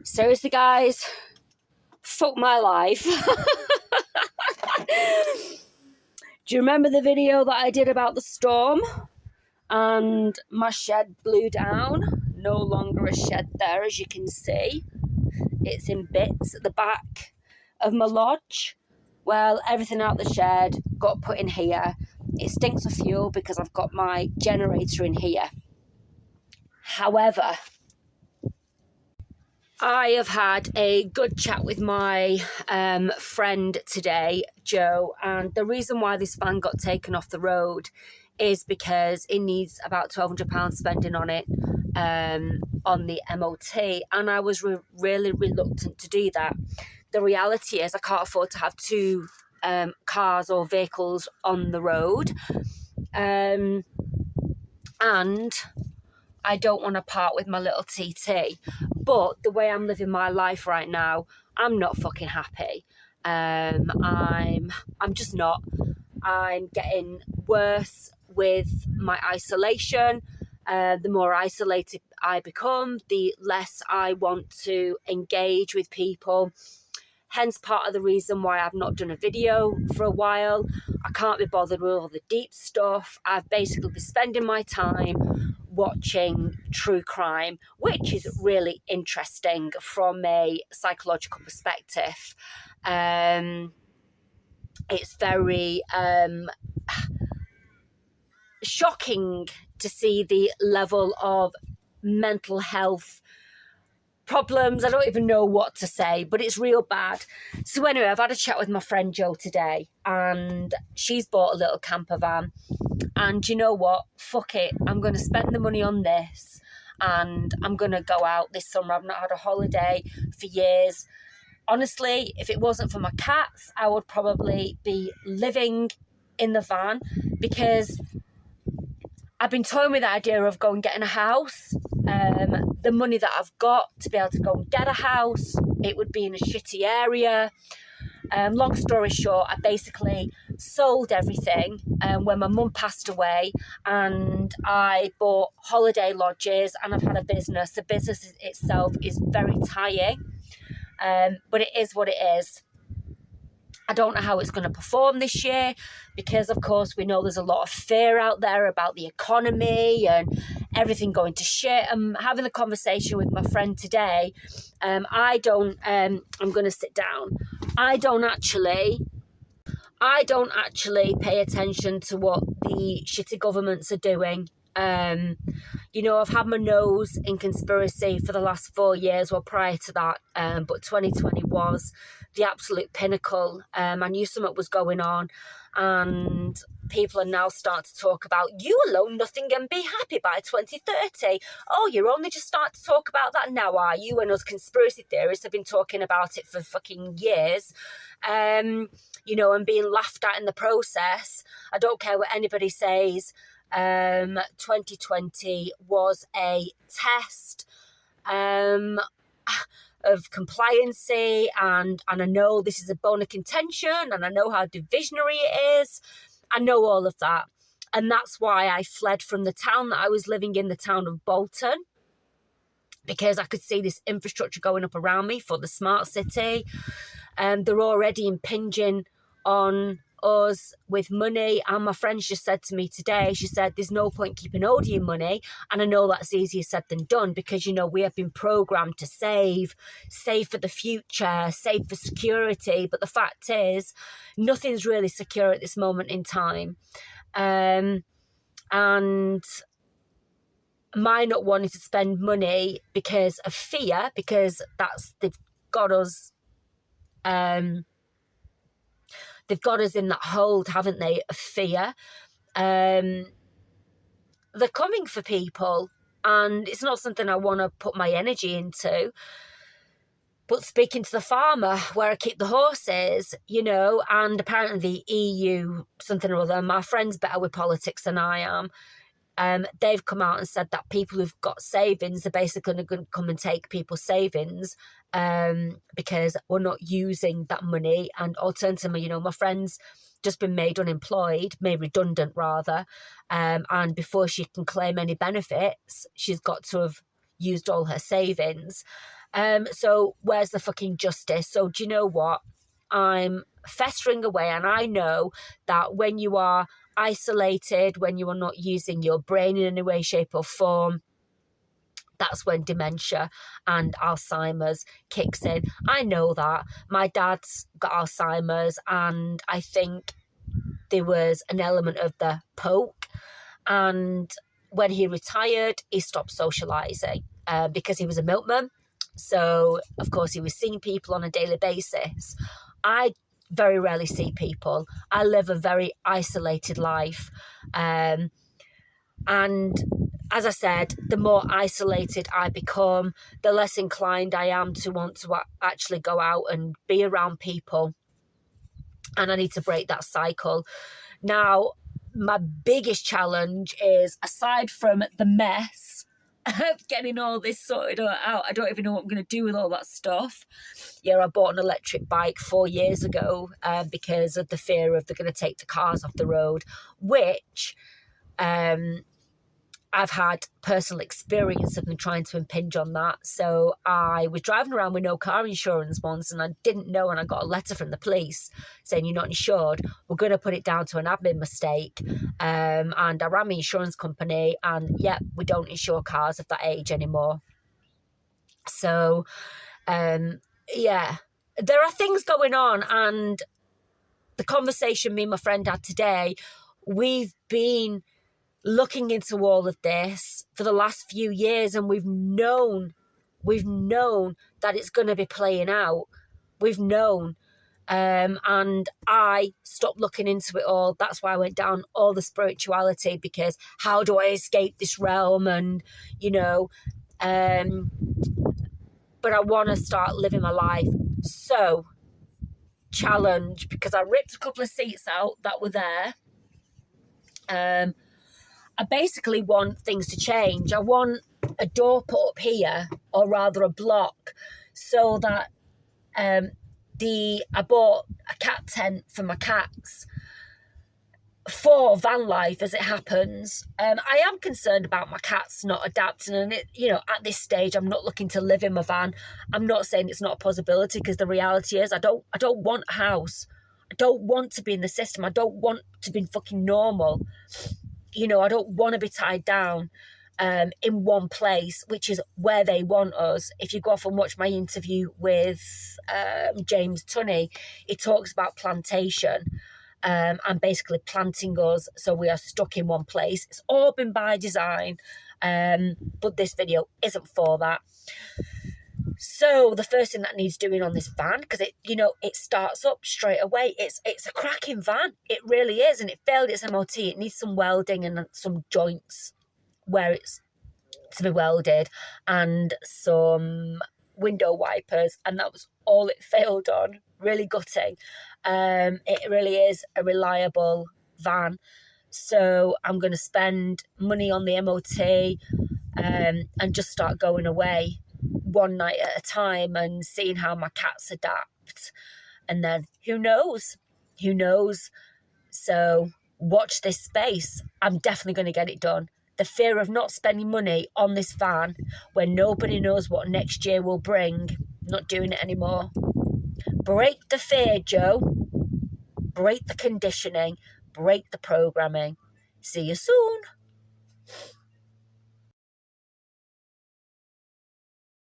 Seriously, guys, fuck my life. Do you remember the video that I did about the storm? And my shed blew down. No longer a shed there, as you can see. It's in bits at the back of my lodge. Well, everything out the shed got put in here. It stinks of fuel because I've got my generator in here. However, I have had a good chat with my friend today, Joe, and the reason why this van got taken off the road is because it needs about £1,200 spending on it on the MOT, and I was really reluctant to do that. The reality is I can't afford to have two cars or vehicles on the road, and I don't want to part with my little TT. But the way I'm living my life right now, I'm not fucking happy. I'm just not. I'm getting worse with my isolation. The more isolated I become, the less I want to engage with people. Hence part of the reason why I've not done a video for a while. I can't be bothered with all the deep stuff. I've basically been spending my time watching true crime, which is really interesting from a psychological perspective. It's very shocking to see the level of mental health problems. I don't even know what to say, but it's real bad. So anyway, I've had a chat with my friend Jo today, and she's bought a little camper van. And you know what? Fuck it. I'm going to spend the money on this, and I'm going to go out this summer. I've not had a holiday for years. Honestly, if it wasn't for my cats, I would probably be living in the van, because I've been toying with the idea of going and getting a house. The money that I've got to be able to go and get a house, it would be in a shitty area. Long story short, I basically sold everything when my mum passed away, and I bought holiday lodges, and I've had a business. The business itself is very tiring, but it is what it is. I don't know how it's going to perform this year, because of course we know there's a lot of fear out there about the economy and everything going to shit. I'm having a conversation with my friend today. I'm going to sit down. I don't actually pay attention to what the shitty governments are doing. I've had my nose in conspiracy for the last 4 years, well, prior to that, but 2020 was the absolute pinnacle. I knew something was going on, and people are now starting to talk about you alone, nothing, and be happy by 2030. Oh, you're only just starting to talk about that now, are you? And us conspiracy theorists have been talking about it for fucking years, and being laughed at in the process. I don't care what anybody says. 2020 was a test of compliancy, and I know this is a bone of contention, and I know how divisionary it is. I know all of that, and that's why I fled from the town that I was living in, the town of Bolton, because I could see this infrastructure going up around me for the smart city. They're already impinging on us with money, and my friends just said to me today, she said there's no point keeping hold of your money, and I know that's easier said than done, because we have been programmed to save for the future, save for security, but the fact is nothing's really secure at this moment in time, and my not wanting to spend money because of fear, because they've got us in that hold, haven't they, of fear. They're coming for people, and it's not something I want to put my energy into. But speaking to the farmer where I keep the horses, and apparently the EU, something or other, my friend's better with politics than I am. They've come out and said that people who've got savings are basically going to come and take people's savings, because we're not using that money. And alternatively, my friend's just been made redundant rather, and before she can claim any benefits, she's got to have used all her savings. So where's the fucking justice? So do you know what? I'm festering away, and I know that when you are isolated, when you are not using your brain in any way, shape, or form, that's when dementia and Alzheimer's kicks in. I know that. My dad's got Alzheimer's, and I think there was an element of the poke. And when he retired, he stopped socialising because he was a milkman. So, of course, he was seeing people on a daily basis. I very rarely see people. I live a very isolated life. And as I said, the more isolated I become, the less inclined I am to want to actually go out and be around people. And I need to break that cycle. Now, my biggest challenge is, aside from the mess of getting all this sorted out, I don't even know what I'm going to do with all that stuff. Yeah, I bought an electric bike 4 years ago because of the fear of they're going to take the cars off the road, which I've had personal experience of them trying to impinge on that. So I was driving around with no car insurance once, and I didn't know, and I got a letter from the police saying, you're not insured. We're going to put it down to an admin mistake. And I ran my insurance company, and yeah, we don't insure cars of that age anymore. So, yeah, there are things going on. And the conversation me and my friend had today, we've been looking into all of this for the last few years, and we've known that it's going to be playing out. We've known. And I stopped looking into it all. That's why I went down all the spirituality, because how do I escape this realm? And, you know, but I want to start living my life. So, challenge, because I ripped a couple of seats out that were there. I basically want things to change. I want a door put up here, or rather a block, so that I bought a cat tent for my cats for van life, as it happens. I am concerned about my cats not adapting, and at this stage, I'm not looking to live in my van. I'm not saying it's not a possibility, because the reality is I don't want a house. I don't want to be in the system. I don't want to be fucking normal. I don't want to be tied down in one place, which is where they want us. If you go off and watch my interview with James Tunney, he talks about plantation and basically planting us so we are stuck in one place. It's all been by design, but this video isn't for that. So the first thing that needs doing on this van, because it starts up straight away. It's a cracking van. It really is, and it failed its MOT. It needs some welding and some joints where it's to be welded, and some window wipers, and that was all it failed on. Really gutting. It really is a reliable van. So I'm going to spend money on the MOT and just start going away one night at a time and seeing how my cats adapt. And then who knows? So watch this space. I'm definitely going to get it done. The fear of not spending money on this van when nobody knows what next year will bring, not doing it anymore. Break the fear, Joe. Break the conditioning. Break the programming. See you soon.